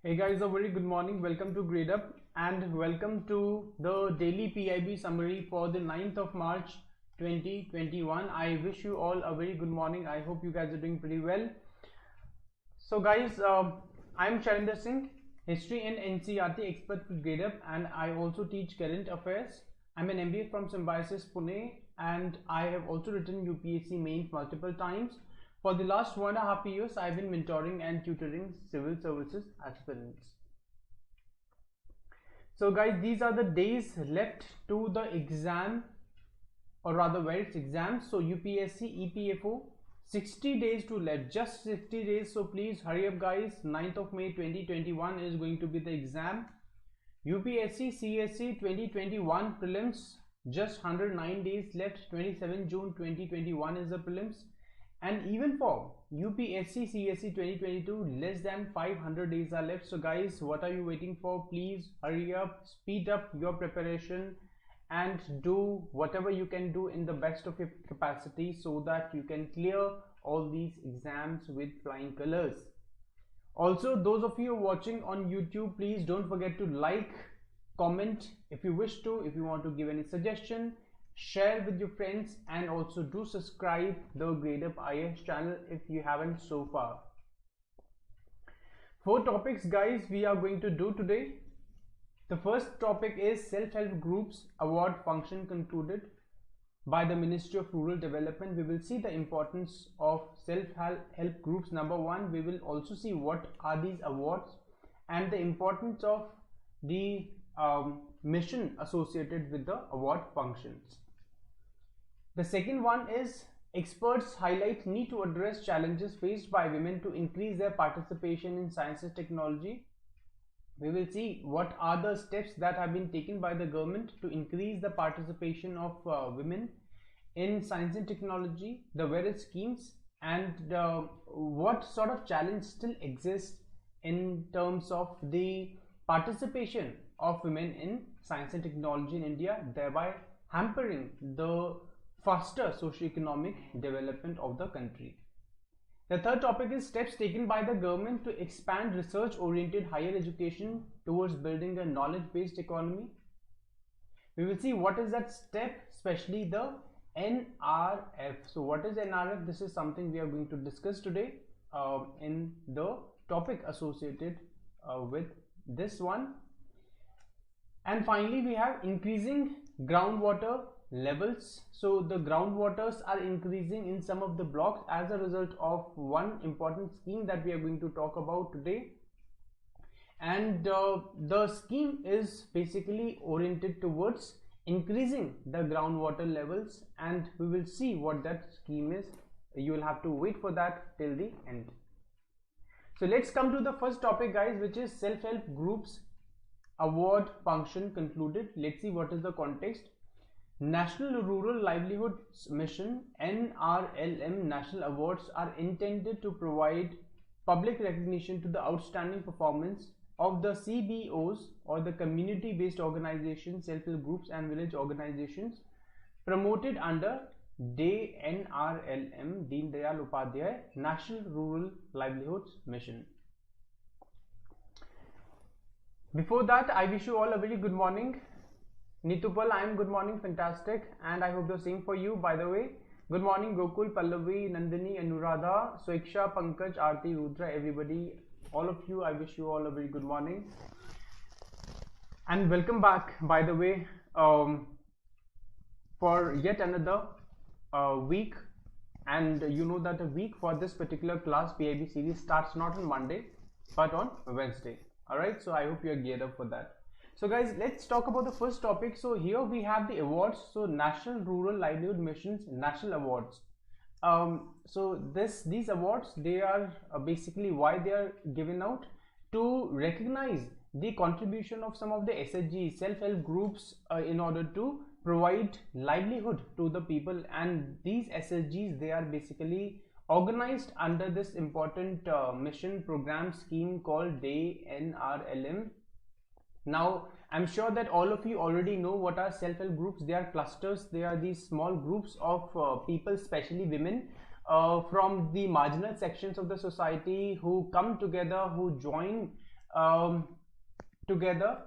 Hey guys, a very good morning. Welcome to Gradeup and welcome to the daily PIB summary for the 9th of March 2021. I wish you all a very good morning. I hope you guys are doing pretty well. So guys, I'm Shailender Singh, History and NCERT expert with Gradeup, and I also teach current affairs. I'm an MBA from Symbiosis Pune, and I have also written UPSC mains multiple times. For the last 1.5 years, I've been mentoring and tutoring civil services aspirants. So guys, these are the days left to the exam, or rather where it's exams. So UPSC EPFO, 60 days to left, just 60 days. So please hurry up guys. 9th of May 2021 is going to be the exam. UPSC CSE 2021 prelims, just 109 days left. 27 June 2021 is the prelims. And even for UPSC CSE 2022, less than 500 days are left. So guys, what are you waiting for? Please hurry up, speed up your preparation and do whatever you can do in the best of your capacity so that you can clear all these exams with flying colors. Also, those of you watching on YouTube, please don't forget to like, comment if you wish to, if you want to give any suggestion, share with your friends, and also do subscribe the Gradeup IAS channel if you haven't so far. 4 topics guys we are going to do today. The first topic is self-help groups award function concluded by the Ministry of Rural Development. We will see the importance of self-help groups. Number 1, we will also see what are these awards and the importance of the mission associated with the award functions. The second one is experts highlight need to address challenges faced by women to increase their participation in science and technology. We will see what are the steps that have been taken by the government to increase the participation of women in science and technology, the various schemes, and what sort of challenge still exists in terms of the participation of women in science and technology in India, thereby hampering the faster socio-economic development of the country. The third topic is steps taken by the government to expand research-oriented higher education towards building a knowledge-based economy. We will see what is that step, especially the NRF. So what is NRF? This is something we are going to discuss today in the topic associated with this one. And finally, we have increasing groundwater levels. So the groundwaters are increasing in some of the blocks as a result of one important scheme that we are going to talk about today, and the scheme is basically oriented towards increasing the groundwater levels, and we will see what that scheme is. You will have to wait for that till the end. So let's come to the first topic guys, which is self-help groups award function concluded. Let's see what is the context. National Rural Livelihood Mission NRLM National Awards are intended to provide public recognition to the outstanding performance of the CBOs, or the community-based organizations, self-help groups and village organizations promoted under DAY NRLM, Deen Dayal Upadhyay National Rural Livelihoods Mission. Before that, I wish you all a very good morning. Nitupal, I am good morning, fantastic, and I hope the same for you. By the way, good morning Gokul, Pallavi, Nandini, Anuradha, Swiksha, Pankaj, Aarti, Rudra, everybody, all of you, I wish you all a very good morning and welcome back, by the way, for yet another week. And you know that a week for this particular class PIB series starts not on Monday but on Wednesday. Alright, so I hope you are geared up for that. So guys, let's talk about the first topic. So here we have the awards. So National Rural Livelihood Missions National Awards. So these awards, they are basically why they are given out to recognize the contribution of some of the SHGs, self-help groups, in order to provide livelihood to the people. And these SHGs, they are basically organized under this important mission program scheme called DAY NRLM. Now, I'm sure that all of you already know what are self-help groups. They are clusters. They are these small groups of people, especially women, from the marginal sections of the society who come together, who join together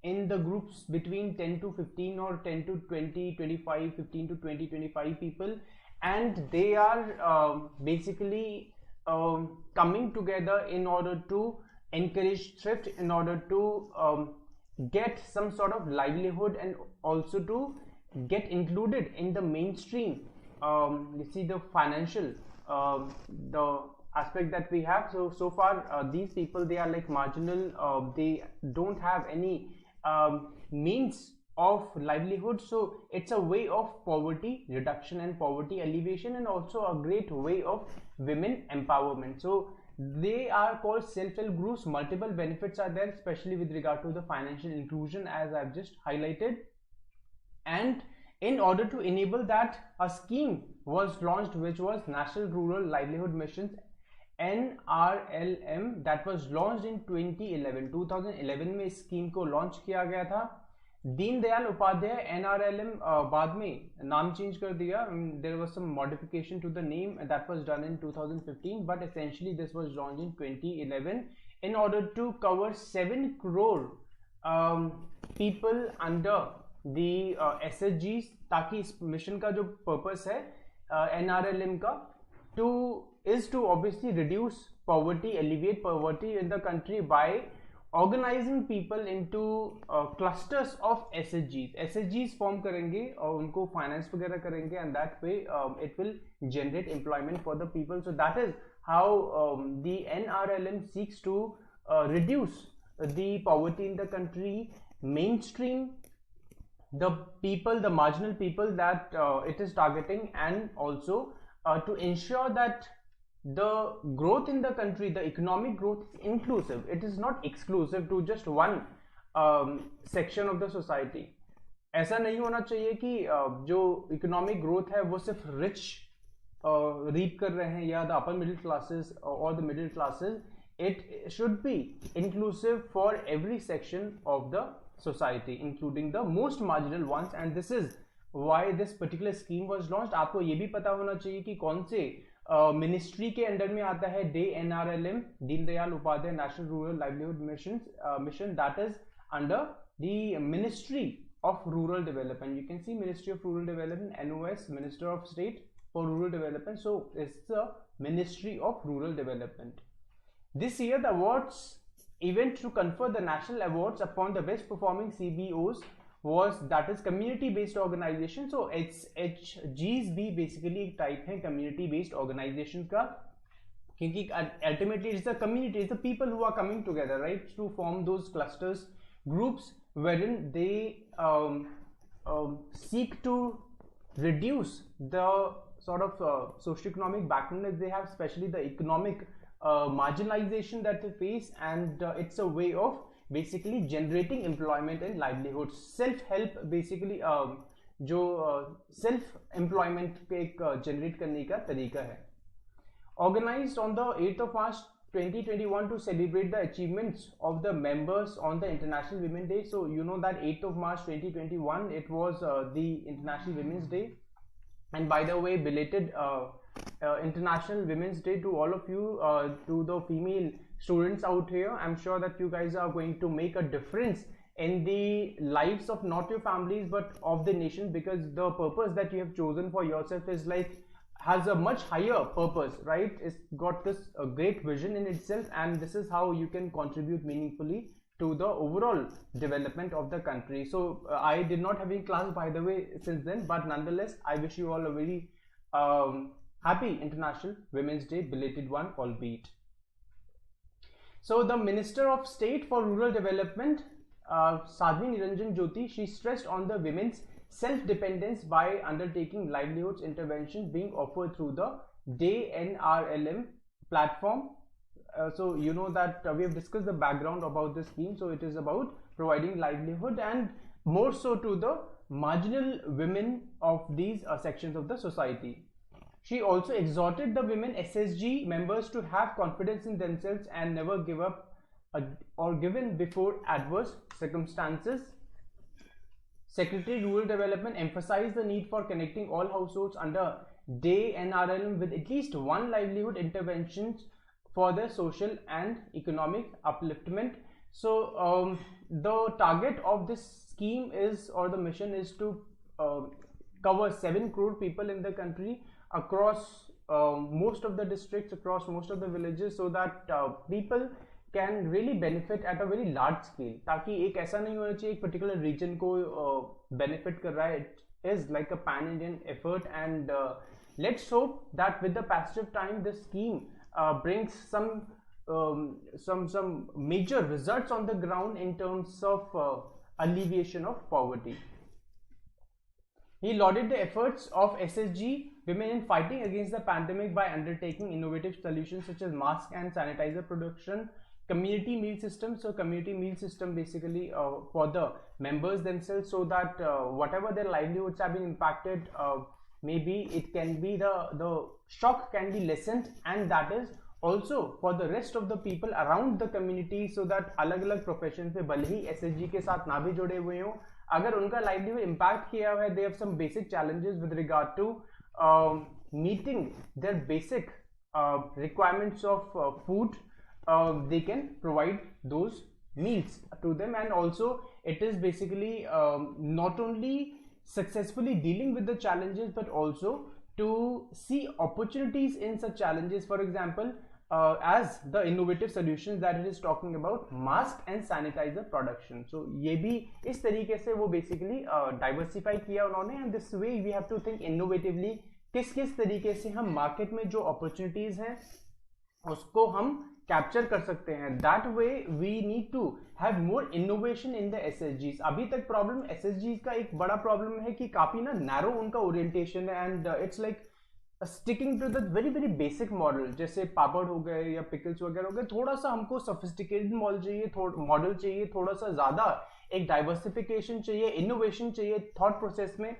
in the groups between 10 to 15 or 10 to 20, 25, 15 to 20, 25 people, and they are basically coming together in order to encourage thrift, in order to get some sort of livelihood, and also to get included in the mainstream. You see the financial the aspect that we have. So far these people, they are like marginal, they don't have any means of livelihood, so it's a way of poverty reduction and poverty alleviation, and also a great way of women empowerment. So they are called self-help groups. Multiple benefits are there, especially with regard to the financial inclusion, as I've just highlighted. And in order to enable that, a scheme was launched, which was National Rural Livelihood Missions, NRLM, that was launched in 2011. 2011 में इस scheme को launch किया गया था. Deendayal Upadhyay, NRLM बाद में नाम change कर दिया. There was some modification to the name that was done in 2015, but essentially this was launched in 2011 in order to cover 7 crore people under the SHGs, ताकि इस मिशन का जो पर्पस है NRLM का is to obviously reduce poverty, alleviate poverty in the country by organizing people into clusters of SHGs. SHGs form करेंगे और उनको finance वगैरह करेंगे, and that way it will generate employment for the people. So that is how the NRLM seeks to reduce the poverty in the country, mainstream the people, the marginal people that it is targeting, and also to ensure that the growth in the country, the economic growth, is inclusive. It is not exclusive to just one section of the society. ऐसा नहीं होना चाहिए कि जो economic growth है वो सिर्फ rich reap कर रहे हैं, या द अपर मिडिल क्लासेस और the middle classes. It should be inclusive for every section of the society, including the most marginal ones, and this is why this particular scheme was launched. आपको ये भी पता होना चाहिए कि कौन से मिनिस्ट्री के अंडर में आता है day NRLM, Deendayal Upadhyaya national rural livelihood mission, that is under the ministry of rural development. You can see Ministry of Rural Development, NOS, Minister of State for Rural Development. So it's the Ministry of Rural Development. This year the awards event to confer the national awards upon the best performing CBOs was, that is community based organization. So it's HGs भी basically एक type है community based organization का, क्योंकि ultimately it's the community, it's the people who are coming together, right, to form those clusters, groups wherein they seek to reduce the sort of socioeconomic background that they have, especially the economic marginalization that they face, and it's a way of basically generating employment and livelihood. Self help basically जो self employment पे एक generate करने का तरीका है. Organized on the 8th of March 2021 to celebrate the achievements of the members on the International Women's Day. So you know that 8th of March 2021 it was the International Women's Day, and by the way, belated International Women's Day to all of you, to the female students out here. I'm sure that you guys are going to make a difference in the lives of not your families but of the nation, because the purpose that you have chosen for yourself is like has a much higher purpose, right? It's got this great vision in itself, and this is how you can contribute meaningfully to the overall development of the country. So I did not have any class, by the way, since then, but nonetheless I wish you all a very happy International Women's Day, belated one albeit. So the Minister of State for Rural Development, Sadhvi Niranjan Jyoti, she stressed on the women's self-dependence by undertaking livelihoods interventions being offered through the Day NRLM platform. So you know that we have discussed the background about this scheme. So it is about providing livelihood, and more so to the marginal women of these sections of the society. She also exhorted the women SSG members to have confidence in themselves and never give up or give in before adverse circumstances. Secretary Rural Development emphasized the need for connecting all households under Day NRLM with at least one livelihood interventions for their social and economic upliftment. So the target of this scheme is, or the mission is to cover 7 crore people in the country across most of the districts, across most of the villages, so that people can really benefit at a very large scale. ताकि एक ऐसा नहीं होना चाहिए एक particular region को benefit कर रहा है. It is like a pan-Indian effort, and let's hope that with the passage of time this scheme brings some major results on the ground in terms of alleviation of poverty. He lauded the efforts of SSG women in fighting against the pandemic by undertaking innovative solutions such as mask and sanitizer production, community meal system. So community meal system basically for the members themselves, so that whatever their livelihoods have been impacted, maybe it can be the shock can be lessened, and that is also for the rest of the people around the community, so that अलग अलग profession पे भले ही SSG के साथ ना भी जुड़े हुए हों, अगर उनका लाइवलीहुड इम्पैक्ट किया हुआ है, they have some basic challenges with regard to meeting their basic requirements of food, they can provide those meals to them. And also it is basically not only successfully dealing with the challenges, but also to see opportunities in such challenges. For example, as the innovative solutions that it is talking about, mask and sanitizer production. So ये भी इस तरीके से वो basically diversify किया उन्होंने, and this way we have to think innovatively, किस तरीके से हम market में जो opportunities हैं उसको हम कैप्चर कर सकते हैं. That way we need to have more innovation in the एसएसजीज. अभी तक प्रॉब्लम एसएसजीज का एक बड़ा प्रॉब्लम है कि काफी ना नैरो उनका ओरिएंटेशन है, and it's like sticking to the very very basic model. जैसे पापड़ हो गए या पिकल्स वगैरह हो गए, थोड़ा सा हमको सोफिस्टिकेटेड मॉडल चाहिए, थोड़ा सा ज्यादा एक डाइवर्सिफिकेशन चाहिए, इनोवेशन चाहिए थॉट प्रोसेस में,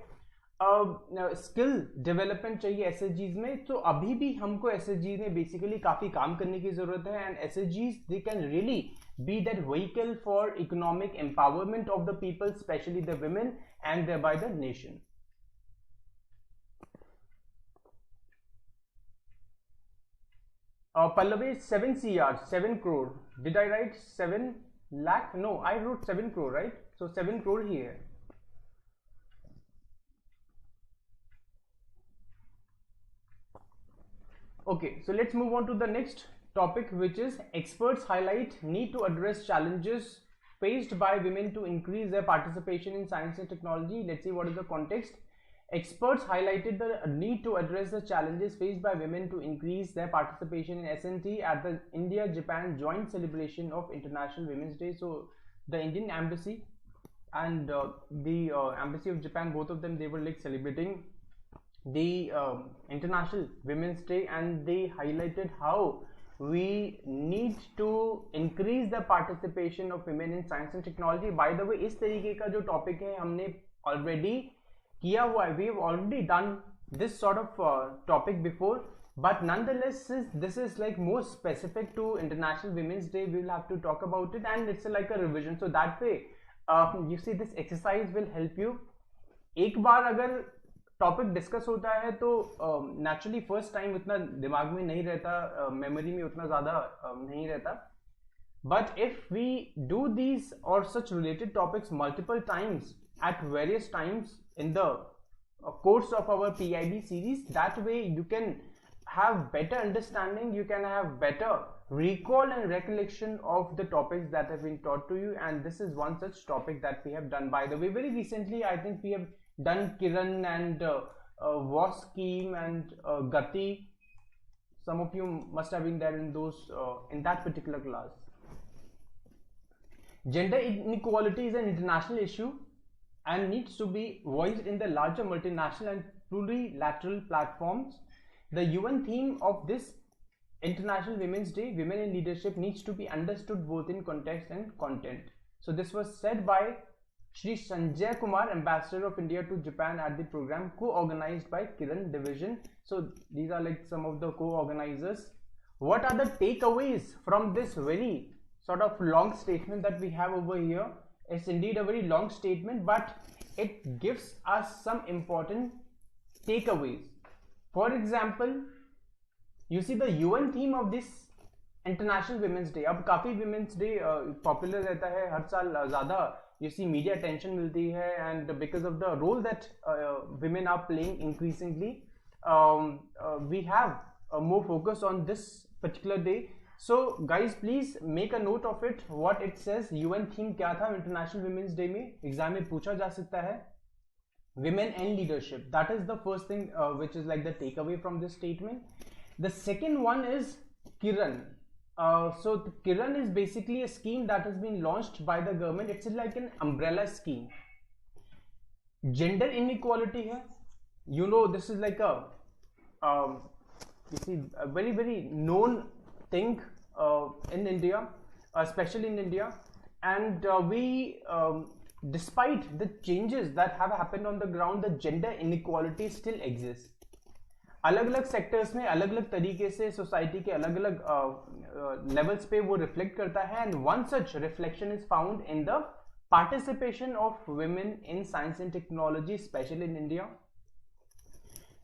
स्किल डेवलपमेंट चाहिए एसएसजीज में. तो अभी भी हमको एसएसजी में बेसिकली काफी काम करने की जरूरत है, एंड एसएसजीज they can really be that vehicle for economic empowerment of the people, specially the women and thereby the nation. Pallavi, 7 CR, 7 crore. Did I write 7 lakh? No, I wrote 7 crore, right? So 7 crore here. Okay, so let's move on to the next topic, which is experts highlight need to address challenges faced by women to increase their participation in science and technology. Let's see what is the context. Experts highlighted the need to address the challenges faced by women to increase their participation in S&T at the India-Japan joint celebration of International Women's Day. So the Indian Embassy and the Embassy of Japan, both of them, they were like celebrating the International Women's Day, and they highlighted how we need to increase the participation of women in science and technology. By the way, इस तरीके का जो topic है हमने already किया हुआ है. We have already done this sort of topic before, but nonetheless, this is like more specific to International Women's Day, we will have to talk about it, and it's like a revision. So that way, you see, this exercise will help you. एक बार अगर topic discuss होता है तो naturally first time उतना दिमाग में नहीं रहता, मेमोरी में उतना ज़्यादा नहीं रहता. But if we do these or such related topics multiple times at various times in the course of our PIB series, that way you can have better understanding, you can have better recall and recollection of the topics that have been taught to you, and this is one such topic that we have done. By the way, very recently I think we have done Kiran and WAS scheme and Gati. Some of you must have been there in those in that particular class. Gender inequality is an international issue and needs to be voiced in the larger multinational and plurilateral platforms. The UN theme of this International Women's Day, Women in Leadership, needs to be understood both in context and content. So this was said by Shri Sanjay Kumar, Ambassador of India to Japan, at the program co-organized by Kiran Division. So these are like some of the co-organizers. What are the takeaways from this very sort of long statement that we have over here? It's indeed a very long statement, but it gives us some important takeaways. For example, you see the UN theme of this international women's day, अब काफी women's day popular रहता है हर साल, ज्यादा you see media attention मिलती है, and because of the role that women are playing increasingly, we have more focus on this particular day. So guys, please make a note of it, what it says. UN theme क्या था international women's day में, exam में पूछा जा सकता है. Women and leadership, that is the first thing which is like the takeaway from this statement. The second one is Kiran. So Kiran is basically a scheme that has been launched by the government. It's like an umbrella scheme. Gender inequality है, you know, this is like a you see a very known thing in India, especially in India, and we despite the changes that have happened on the ground, the gender inequality still exists. अलग अलग sectors में अलग अलग तरीके से society के अलग अलग लेवल्स पे वो रिफ्लेक्ट करता है, and one such reflection is found in the participation of women in science and technology, specially in India.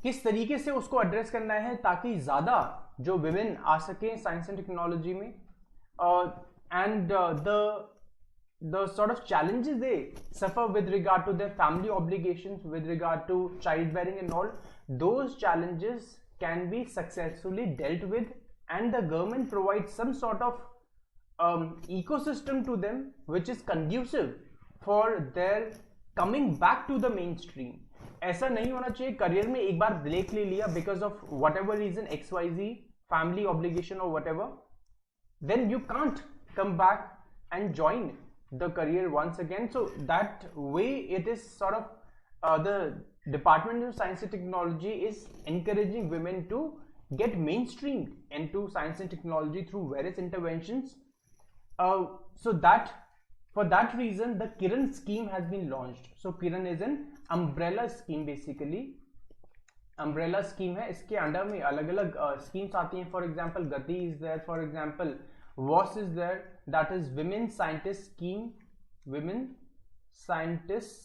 किस तरीके से उसको एड्रेस करना है ताकि ज्यादा जो वुमेन आ सके साइंस एंड टेक्नोलॉजी में, and the sort of challenges they suffer with regard to their family obligations, with regard to childbearing and all, those challenges can be successfully dealt with, and the government provides some sort of ecosystem to them which is conducive for their coming back to the mainstream. ऐसा नहीं होना चाहिए career में एक बार break ले लिया because of whatever reason, XYZ, family obligation or whatever, then you can't come back and join the career once again. So that way it is sort of the Department of Science and Technology is encouraging women to get mainstreamed into science and technology through various interventions. So that for that reason the Kiran scheme has been launched. So Kiran is an umbrella scheme, basically umbrella scheme है. इसके under में अलग अलग schemes आती हैं. For example, Gati is there, for example WAS is there, that is Women Scientist Scheme, Women Scientist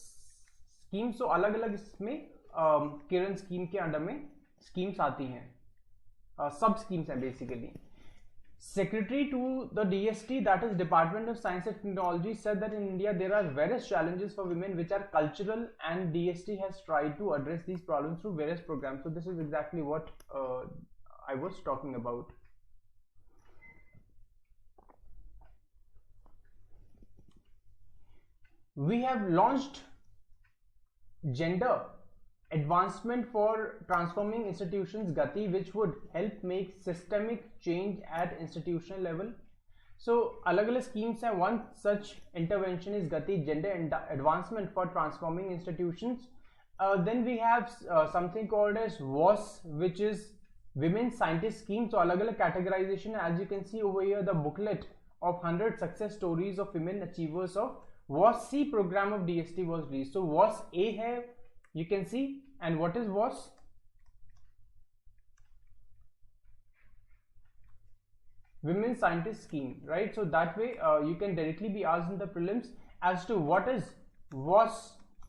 Scheme. So अलग अलग इसमें किरण स्कीम के अंडर में स्कीम्स आती हैं, सब स्कीम्स हैं basically. Secretary to the DST, that is Department of Science and Technology, said that in India there are various challenges for women which are cultural, and DST has tried to address these problems through various programs. So this is exactly what I was talking about. We have launched Gender Advancement for Transforming Institutions, Gati, which would help make systemic change at institutional level. So अलग अलग schemes हैं. One such intervention is Gati, Gender Advancement for Transforming Institutions. Then we have something called as WAS, which is Women Scientist Scheme. So अलग अलग categorization. As you can see over here, the booklet of 100 success stories of women achievers of WAS C program of DST was released. So WAS A है, you can see, and what is WAS? Women Scientist Scheme, right? So that way you can directly be asked in the prelims as to what is WAS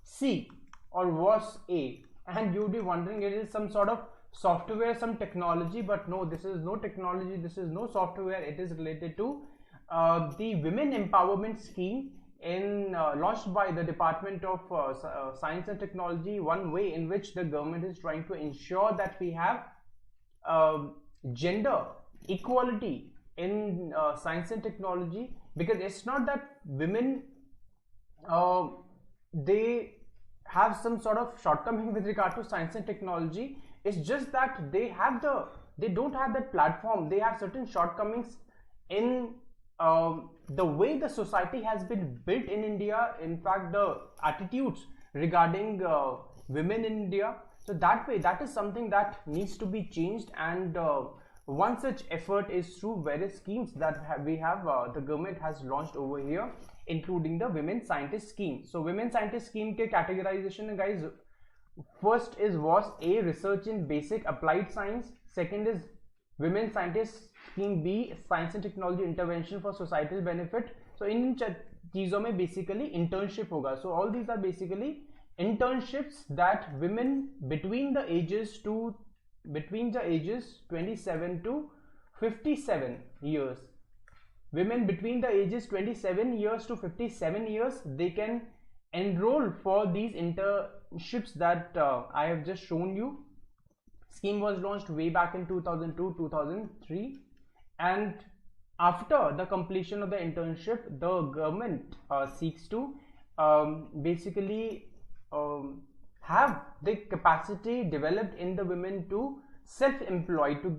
C or WAS A, and you would be wondering it is some sort of software, some technology, but no, this is no technology, this is no software. It is related to the Women Empowerment Scheme launched by the Department of Science and Technology. One way in which the government is trying to ensure that we have gender equality in science and technology, because it's not that women they have some sort of shortcoming with regard to science and technology. It's just that they don't have that platform. They have certain shortcomings in the way the society has been built in India, in fact the attitudes regarding women in India. So that way, that is something that needs to be changed, and one such effort is through various schemes that the government has launched over here, including the Women Scientist Scheme. So Women Scientist Scheme के categorization guys, first is WAS A, Research in Basic Applied Science. Second is Women Scientist Scheme B, Science and Technology Intervention for Societal Benefit. So इन चीजों में basically internship होगा. So all these are basically internships that women between the ages 27 to 57 years. Women between the ages 27 years to 57 years, they can enroll for these internships that I have just shown you. Scheme was launched way back in 2002-2003, and after the completion of the internship, the government seeks to basically have the capacity developed in the women to self-employed, to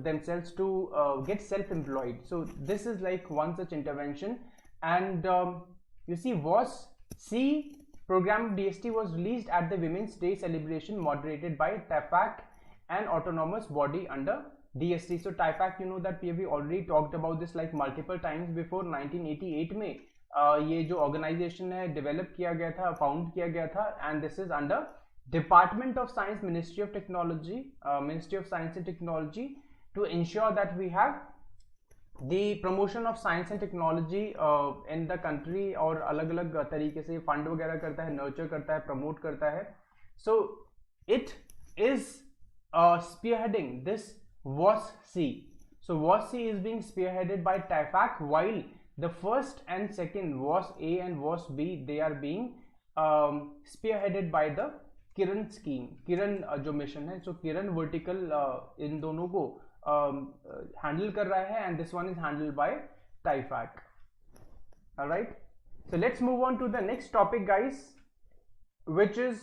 themselves to get self-employed. So this is like one such intervention. And you see, WAS C program of DST was released at the Women's Day celebration moderated by TAFAC, an autonomous body under DST. So TAFAC, you know that we have already talked about this like multiple times before. 1988 में ये जो organization है develop किया गया था, found किया गया था, and this is under Department of Science, Ministry of Technology, Ministry of Science and Technology, to ensure that we have the promotion of science and technology in the country, और अलग-अलग तरीके से fund वगैरह करता है, nurture करता है, promote करता है. So it is spearheading this WAS-C. So WAS-C is being spearheaded by TAFAC, while the first and second WAS-A and WAS-B, they are being spearheaded by the Kiran scheme. Kiran जो mission है, सो किरण vertical इन दोनों को handle कर रहा है, and this one is handled by TIFAC. Alright, so let's move on to the next topic guys, which is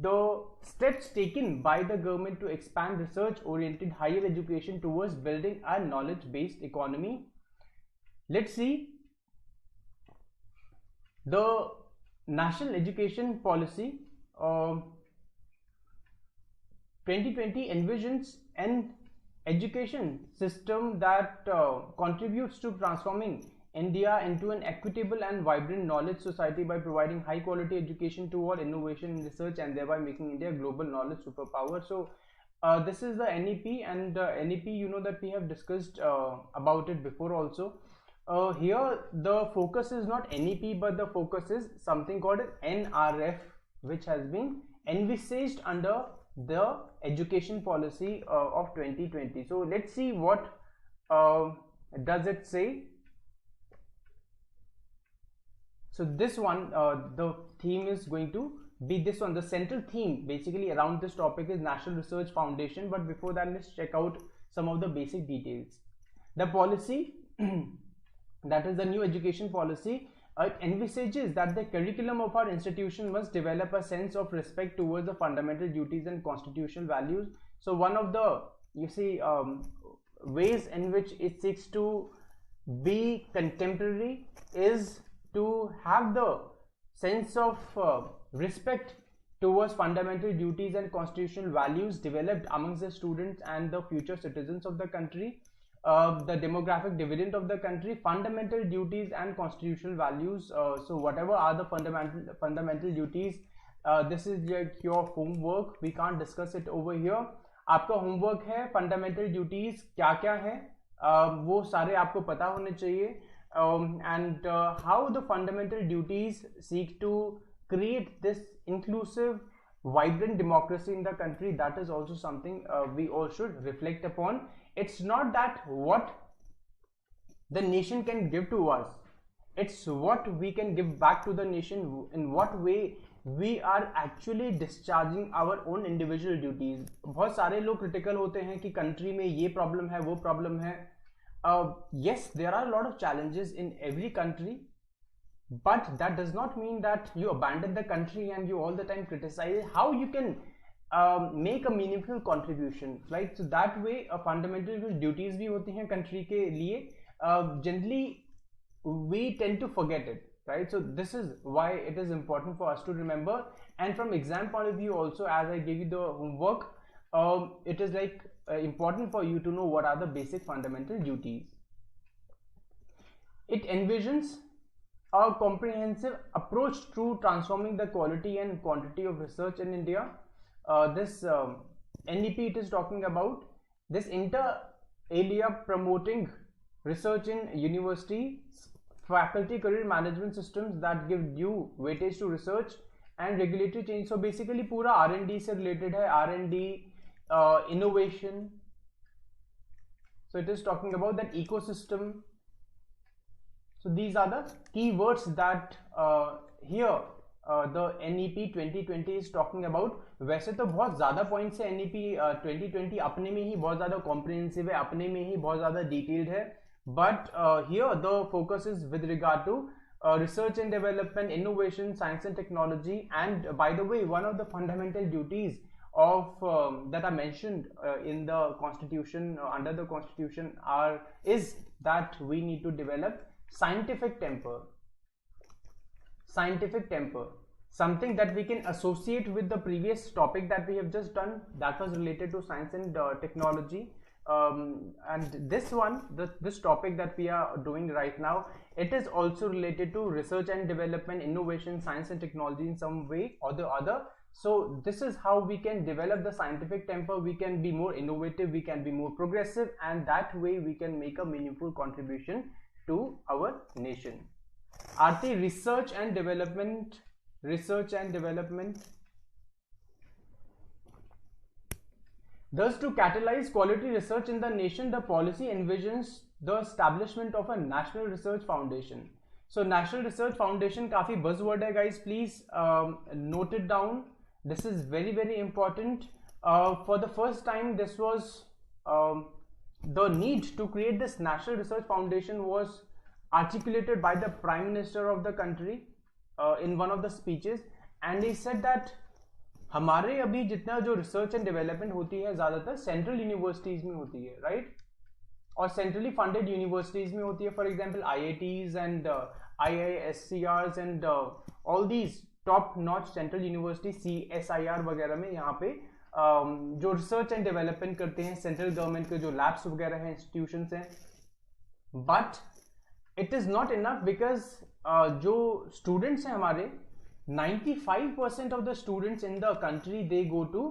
the steps taken by the government to expand research oriented higher education towards building a knowledge based economy. Let's see. The national education policy 2020 envisions an education system that contributes to transforming India into an equitable and vibrant knowledge society by providing high quality education to all, innovation and research, and thereby making India a global knowledge superpower. So this is the NEP, and NEP, you know that we have discussed about it before also. Here the focus is not NEP, but the focus is something called NRF, which has been envisaged under the education policy of 2020. So let's see what does it say. So this one, the theme is going to be this one. The central theme basically around this topic is National Research Foundation. But before that, let's check out some of the basic details. The policy, that is the new education policy, it envisages that the curriculum of our institution must develop a sense of respect towards the fundamental duties and constitutional values. So one of the, you see, ways in which it seeks to be contemporary is to have the sense of respect towards fundamental duties and constitutional values developed amongst the students and the future citizens of the country. The demographic dividend of the country, fundamental duties and constitutional values. So whatever are the fundamental duties, this is like your homework. We can't discuss it over here. आपका homework है fundamental duties क्या क्या है, वो सारे आपको पता होने चाहिए. And how the fundamental duties seek to create this inclusive, vibrant democracy in the country, that is also something we all should reflect upon. It's not that what the nation can give to us, it's what we can give back to the nation, in what way we are actually discharging our own individual duties. बहुत सारे लोग critical होते हैं कि country में ये problem है, वो problem है. Yes, there are a lot of challenges in every country, but that does not mean that you abandon the country and you all the time criticize. How you can make a meaningful contribution, right? So that way fundamental duties भी होती हैं country के लिए, generally we tend to forget it, right? So this is why it is important for us to remember. And from exam point of view also, as I gave you the homework, it is like important for you to know what are the basic fundamental duties. It envisions a comprehensive approach to transforming the quality and quantity of research in India. This NEP, it is talking about this inter alia promoting research in university, faculty career management systems that give due weightage to research, and regulatory change. So basically पूरा R&D से related है, R&D, innovation, So it is talking about that ecosystem. So these are the keywords that here the NEP 2020 is talking about. वैसे तो बहुत ज़्यादा points है NEP 2020 अपने में ही बहुत ज़्यादा कॉम्प्रिहेंसिव है, अपने में ही बहुत ज़्यादा डिटेल्ड है, but here the focus is with regard to research and development, innovation, science and technology. And by the way, one of the fundamental duties of that are mentioned in the constitution, under the constitution, is that we need to develop scientific temper, something that we can associate with the previous topic that we have just done, that was related to science and technology. And this one, this topic that we are doing right now, it is also related to research and development, innovation, science and technology in some way or the other. So this is how we can develop the scientific temper. We can be more innovative, we can be more progressive, and that way we can make a meaningful contribution to our nation. Aarti, research and development. Thus, to catalyze quality research in the nation, the policy envisions the establishment of a National Research Foundation. So, National Research Foundation काफी buzzword है, guys. Please note it down. This is very, very important. For the first time, this was the need to create this National Research Foundation was articulated by the Prime Minister of the country in one of the speeches, and he said that हमारे अभी जितना जो research and development होती है ज़्यादातर central universities में होती है, राइट, और सेंट्रली फंडेड यूनिवर्सिटीज़ में होती है. For example IITs and IISCRs and all these top notch central university CSIR वगैरह में यहाँ पे जो रिसर्च एंड डेवलपमेंट करते हैं सेंट्रल गवर्नमेंट के जो लैब्स वगैरह हैं, इंस्टीट्यूशंस हैं. But it is not enough because जो स्टूडेंट्स हैं हमारे 95% of the students in the country, they go to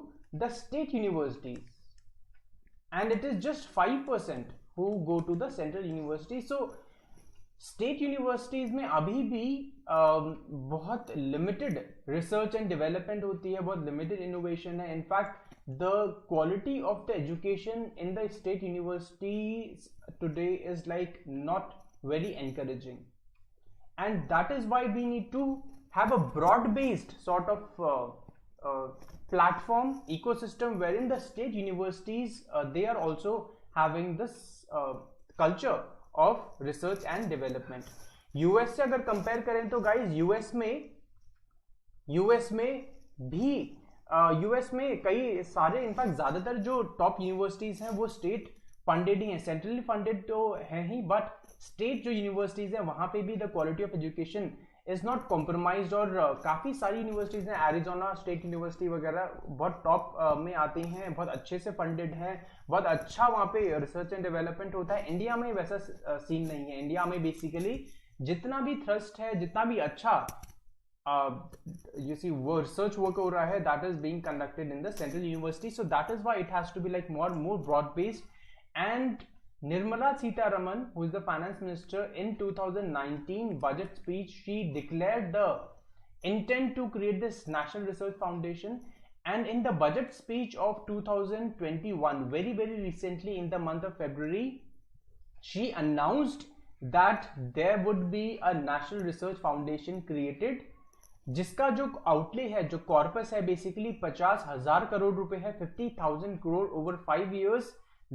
the state universities, and it is just 5% who go to the central university. So state universities में अभी भी बहुत limited research and development होती है, बहुत limited innovation है. In fact, the quality of the education in the state universities today is like not very encouraging, and that is why we need to have a broad-based sort of platform ecosystem wherein the state universities they are also having this culture of research and development. US से अगर compare करें तो guys US में कई सारे in fact ज़्यादातर जो top universities हैं वो स्टेट फंडेड ही हैं. सेंट्रली फंडेड तो है ही, बट स्टेट जो यूनिवर्सिटीज़ हैं वहाँ पे भी the quality of education is not compromised. और काफ़ी सारी यूनिवर्सिटीज़ हैं, एरिजोना स्टेट यूनिवर्सिटी वगैरह बहुत टॉप में आती हैं, बहुत अच्छे से फंडेड हैं, बहुत अच्छा वहाँ पे रिसर्च एंड डेवलपमेंट होता है. इंडिया में वैसा सीन नहीं है. इंडिया में बेसिकली जितना भी थ्रस्ट है, जितना भी अच्छा you see वो रिसर्च वर्क हो रहा है, that is being conducted in the central university. So that is why it has to be like more broad based. And Nirmala Sitharaman, who is the finance minister, in 2019 budget speech, she declared the intent to create this National Research Foundation. And in the budget speech of 2021, very recently in the month of February, she announced that there would be a National Research Foundation created, जिसका जो outlay है, जो corpus है, basically 50,000 crore रुपए है, 50,000 crore over 5 years.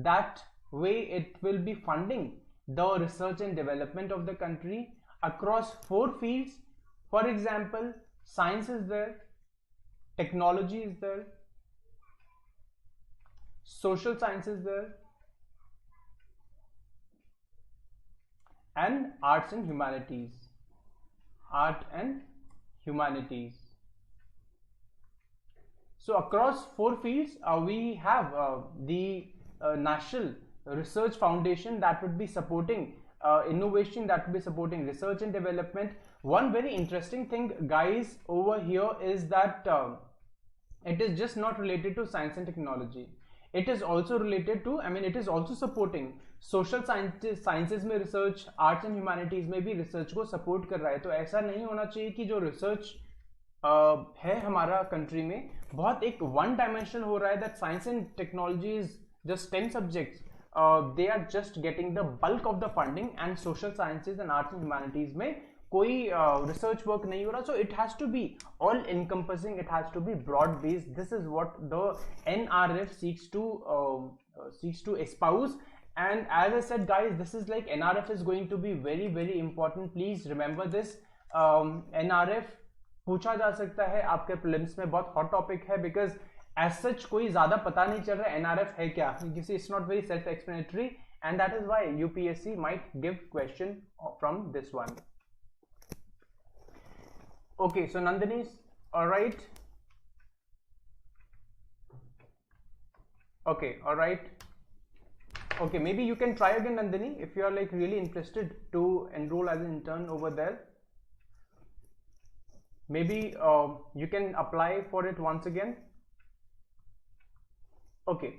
That way it will be funding the research and development of the country across 4 fields. For example, science is there, technology is there, social science is there, and arts and humanities. So across 4 fields we have the National Research Foundation that would be supporting innovation, that would be supporting research and development. One very interesting thing, guys, over here is that it is just not related to science and technology. It is also related to, it is also supporting social sciences में research, arts and humanities में भी research को support कर रहा है. तो ऐसा नहीं होना चाहिए कि जो research है हमारा country में बहुत एक one dimensional हो रहा है, that science and technology is just 10 subjects, they are just getting the bulk of the funding, and social sciences and arts and humanities में कोई research work नहीं हो रहा. So it has to be all encompassing, it has to be broad based. This is what the NRF seeks to espouse. And as I said guys, this is like NRF is going to be very very important. Please remember this. NRF पूछा जा सकता है आपके prelims में, बहुत hot topic है, because as such कोई ज्यादा पता नहीं चल रहा है NRF है क्या. It's not very self explanatory, and that is why UPSC might give question from this one. Okay, so Nandini, all right. Okay, all right. Okay, maybe you can try again, Nandini, if you are like really interested to enroll as an intern over there. Maybe you can apply for it once again. Okay,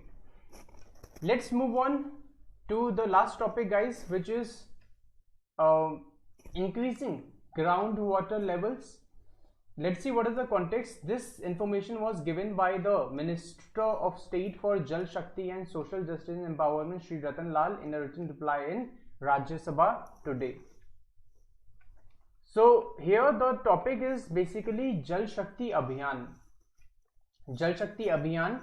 let's move on to the last topic guys, which is increasing groundwater levels. Let's see what is the context. This information was given by the Minister of State for Jal Shakti and Social Justice and Empowerment, Shri Ratan Lal, in a written reply in Rajya Sabha today. So here the topic is basically Jal Shakti Abhiyan. Jal Shakti Abhiyan,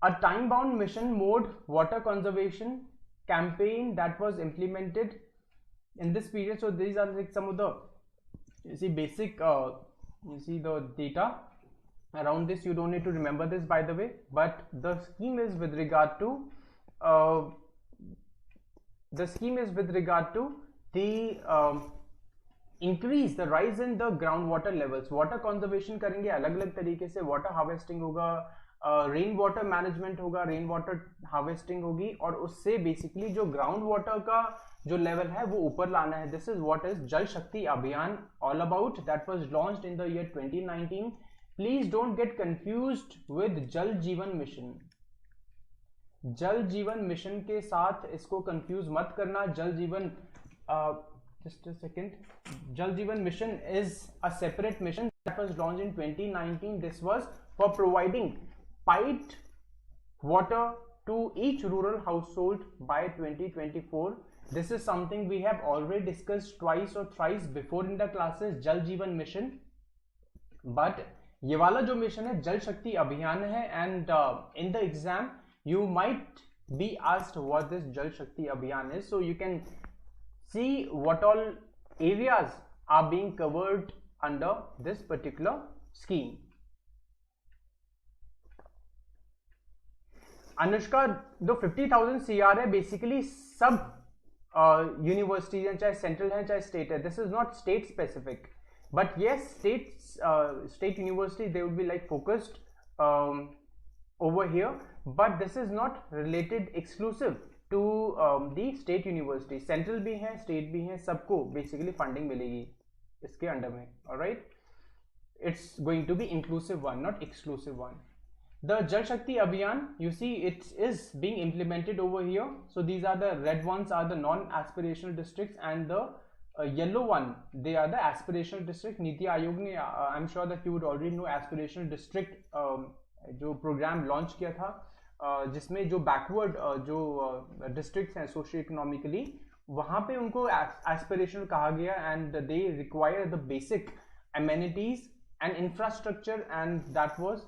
a time-bound mission mode water conservation campaign that was implemented in this period. So these are like some of the, you see, basic you see the data around this. You don't need to remember this, by the way, but the scheme is with regard to the increase, the rise in the groundwater levels. Water conservation करेंगे अलग अलग तरीके से, water harvesting होगा, rain water management होगा, rain water harvesting होगी, और उससे बेसिकली जो ग्राउंड वाटर का जो लेवल है वो ऊपर लाना है. दिस इज व्हाट इज जल शक्ति अभियान all about. That was launched in the year 2019. Please don't get confused with जल जीवन मिशन. जल जीवन मिशन के साथ इसको कंफ्यूज मत करना. जल जीवन, just a second, Jal Jeevan mission is a separate mission that was launched in 2019. This was for providing piped water to each rural household by 2024. This is something we have already discussed twice or thrice before in the classes, Jal Jeevan mission. But ये वाला जो mission है जल शक्ति अभियान है, and in the exam you might be asked what this Jal Shakti Abhiyan is. So you can see what all areas are being covered under this particular scheme. Anushka, जो 50,000 CR है basically सब universities हैं, चाहे central है चाहे state है. This is not state specific, but yes state university they would be like focused over here, but this is not related exclusive to the state university. Central भी है, state भी है, सबको basically funding मिलेगी इसके under में. Alright, it's going to be inclusive one, not exclusive one. The Jal Shakti Abhiyan, you see, it is being implemented over here. So these are the red ones are the non-aspirational districts, and the yellow one, they are the aspirational district. Niti Aayog ने, I'm sure that you would already know aspirational district जो programme launch किया था, जिसमें जो backward जो districts हैं socio economically, वहाँ पे उनको एस्पिरेशनल कहा गया, and they require the basic amenities and infrastructure, and that was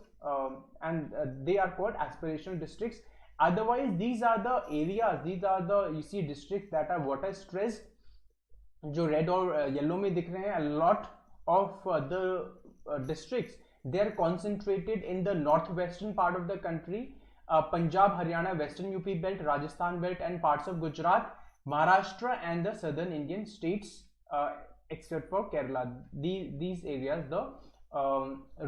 and they are called aspirational districts. Otherwise these are the areas, these are the you see districts that are water stressed, जो red और yellow में दिख रहे हैं. A lot of the districts they are concentrated in the northwestern part of the country. Punjab, Haryana, Western UP belt, Rajasthan belt, and parts of Gujarat, Maharashtra, and the southern Indian states, except for Kerala. These areas, the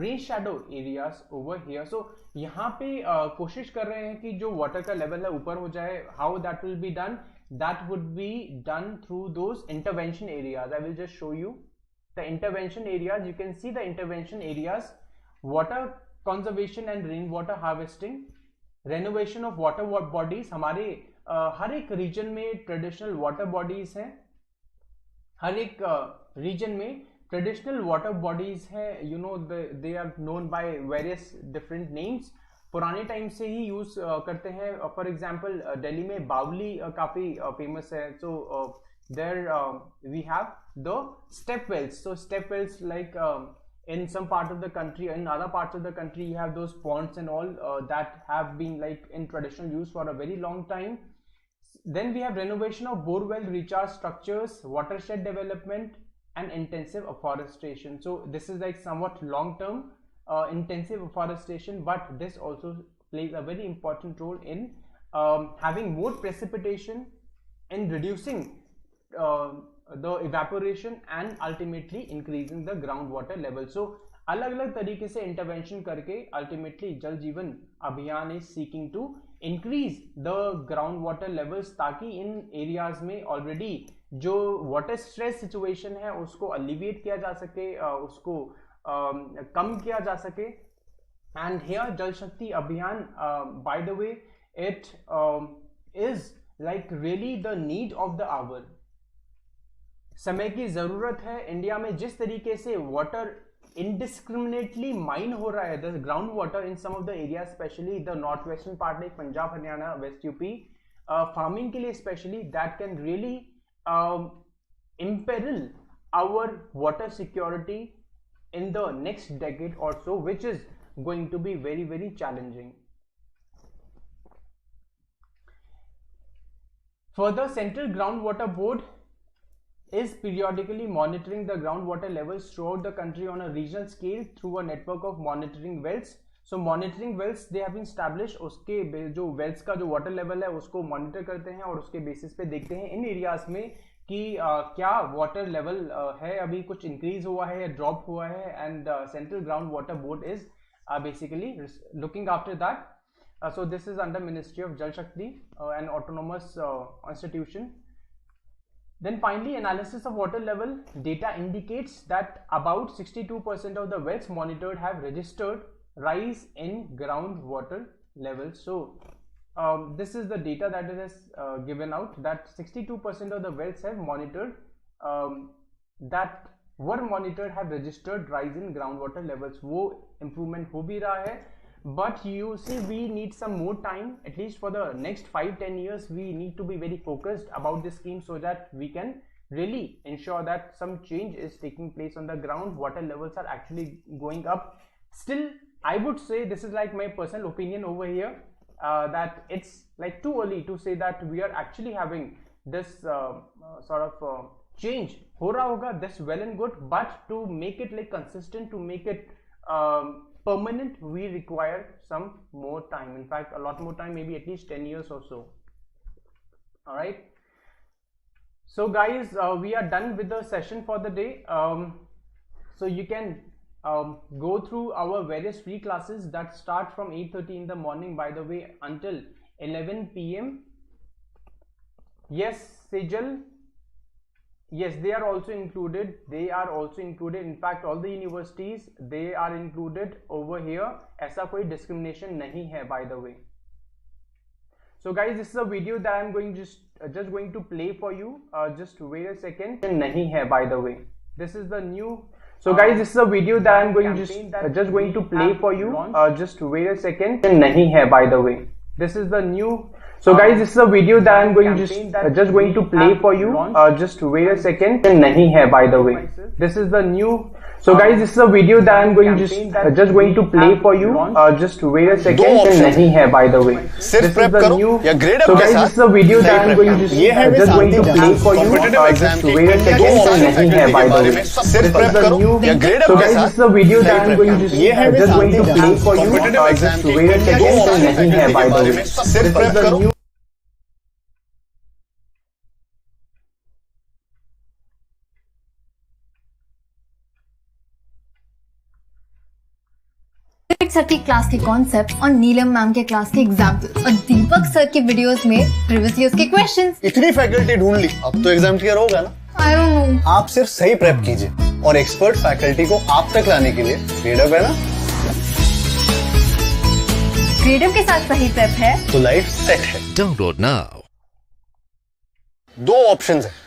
rain shadow areas over here. So यहाँ पे कोशिश कर रहे हैं कि जो water का level है ऊपर हो जाए. How that will be done? That would be done through those intervention areas. I will just show you the intervention areas. You can see the intervention areas: water conservation and rainwater harvesting, renovation of water bodies. हमारे हर एक region में traditional water bodies हैं, हर एक region में traditional water bodies हैं. You know, they are known by various different names. पुराने time से ही यूज करते हैं. फॉर एग्जांपल दिल्ली में बावली काफी फेमस है. सो there we have the step wells. So step wells, like in some part of the country, in other parts of the country you have those ponds and all that have been like in traditional use for a very long time. Then we have renovation of bore well recharge structures, watershed development, and intensive afforestation. So this is like somewhat long term intensive afforestation, but this also plays a very important role in having more precipitation, in reducing the evaporation, and ultimately increasing the groundwater level. So अलग अलग तरीके से intervention करके ultimately Jal Jeevan Abhiyan is seeking to increase the ground water levels, ताकि in areas में already जो water stress situation है उसको अलिविएट किया जा सके, उसको कम किया जा सके. And here Jal Shakti Abhiyan, by the way, it is like really the need of the hour. समय की जरूरत है. इंडिया में जिस तरीके से वाटर indiscriminately माइन हो रहा है, the ground water in some of the area, specially the north western part like Punjab, Haryana, west UP, farming के लिए specially, that can really imperil our water security in the next decade or so, which is going to be very, very challenging. Further, Central Groundwater Board is periodically monitoring the groundwater levels throughout the country on a regional scale through a network of monitoring wells. So monitoring wells they have been established. उसके जो wells का जो water level है उसको monitor करते हैं और उसके basis पे देखते हैं इन areas में कि क्या water level है, अभी कुछ increase हुआ है या drop हुआ है, and Central Groundwater Board is basically looking after that. So this is under Ministry of Jal Shakti, an autonomous institution. Then finally, analysis of water level data indicates that about 62% of the wells monitored have registered rise in groundwater levels. So this is the data that it has given out, that 62% of the wells have monitored that were monitored have registered rise in groundwater levels. वो improvement हो भी रहा है, but you see we need some more time, at least for the next 5-10 years we need to be very focused about this scheme so that we can really ensure that some change is taking place on the ground, water levels are actually going up. Still, I would say, this is like my personal opinion over here, that it's like too early to say that we are actually having this sort of change. हो रहा होगा, that's well and good, but to make it like consistent, to make it permanent, we require some more time. In fact, a lot more time, maybe at least 10 years or so. All right. So guys, we are done with the session for the day. So you can go through our various free classes that start from 8:30 in the morning, by the way, until 11 p.m. Yes, Sejal. Yes, they are also included. They are also included. In fact, all the universities, they are included over here. ऐसा कोई discrimination नहीं है, by the way. So guys, this is a video that I'm going just going to play for you. Just wait a second. नहीं है, by the way. This is the new. So guys, this is a video that I'm going just going to play for you. Just wait a second. नहीं है, by the way. This is the new. So guys, this is a video that I'm going just going to play for you. Just wait a second. नहीं है, by the way. This is the new. So guys, this is a video that I'm going just going to play for you. Just wait a second. नहीं है, by the way. सिर्फ prep करो या grade So guys, this is a video that I'm going just going to play for you. Just wait a second. नहीं है, by the way. सिर्फ prep करो या grade So guys, this is a video that I'm going just going to play for you. Just wait a second. नहीं है, by the way. सिर्फ prep करो. Sir की क्लास के कॉन्सेप्ट और नीलम मैम के क्लास के एग्जाम्पल और दीपक सर के वीडियोस में प्रीवियस ईयर्स के क्वेश्चंस. इतनी फैकल्टी ढूंढ ली, अब तो एग्जाम क्लियर होगा ना. I don't know. आप सिर्फ सही प्रेप कीजिए और एक्सपर्ट फैकल्टी को आप तक लाने के लिए ग्रेडअप है ना. ग्रेडअप के साथ सही प्रेप है तो लाइफ सेट है. Download now. 2 ऑप्शंस है.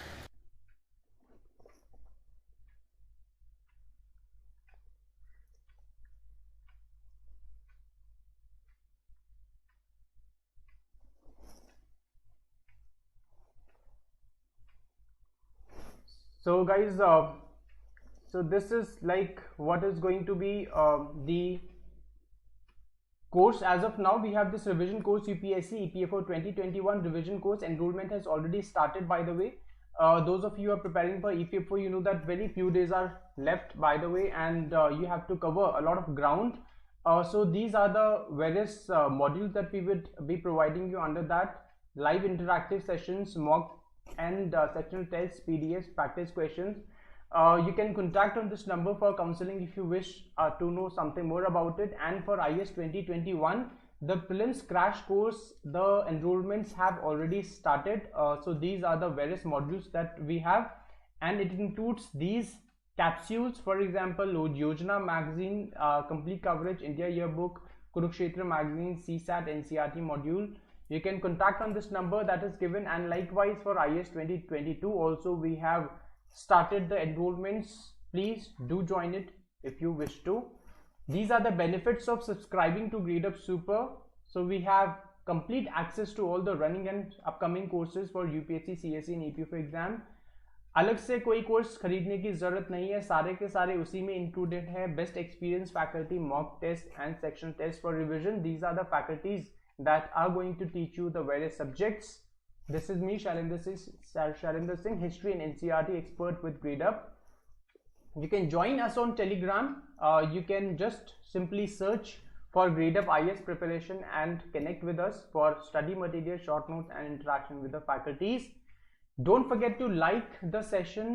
So guys, so this is like what is going to be the course as of now. We have this revision course UPSC EPFO 2021 revision course. Enrollment has already started, by the way. Those of you who are preparing for EPFO, you know that very few days are left, by the way, and you have to cover a lot of ground. So these are the various modules that we would be providing you under that: live interactive sessions, mock and sectional tests, PDFs, practice questions. You can contact on this number for counseling if you wish to know something more about it. And for IAS 2021, the prelims crash course, the enrollments have already started. So these are the various modules that we have, and it includes these capsules, for example, Yojana magazine, complete coverage, India yearbook, Kurukshetra magazine, CSAT, NCRT module. You can contact on this number that is given. And likewise for IAS 2022 also we have started the enrollments. Please do join it if you wish to. These are the benefits of subscribing to Gradeup Super. So we have complete access to all the running and upcoming courses for UPSC CSE and EPFO exam. अलग से कोई course खरीदने की जरूरत नहीं है, सारे के सारे उसी में इंक्लूडेड है. Best experience faculty, mock test and section test for revision. These are the faculties that are going to teach you the various subjects. This is me, Shailender Singh, history and NCRT expert with Gradeup. You can join us on Telegram. You can just simply search for Gradeup IAS preparation and connect with us for study material, short notes and interaction with the faculties. Don't forget to like the session,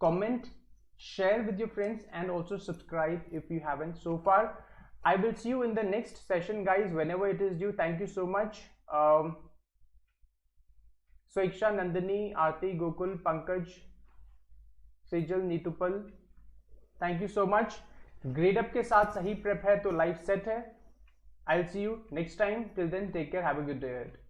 comment, share with your friends, and also subscribe if you haven't so far. I will see you in the next session, guys, whenever it is due. Thank you so much. Swaiksha, Nandini, Aarti, Gokul, Pankaj, Sejal, Nitupal, thank you so much. Gradeup के साथ सही prep है तो life set है. I'll see you next time. Till then, take care. Have a good day ahead.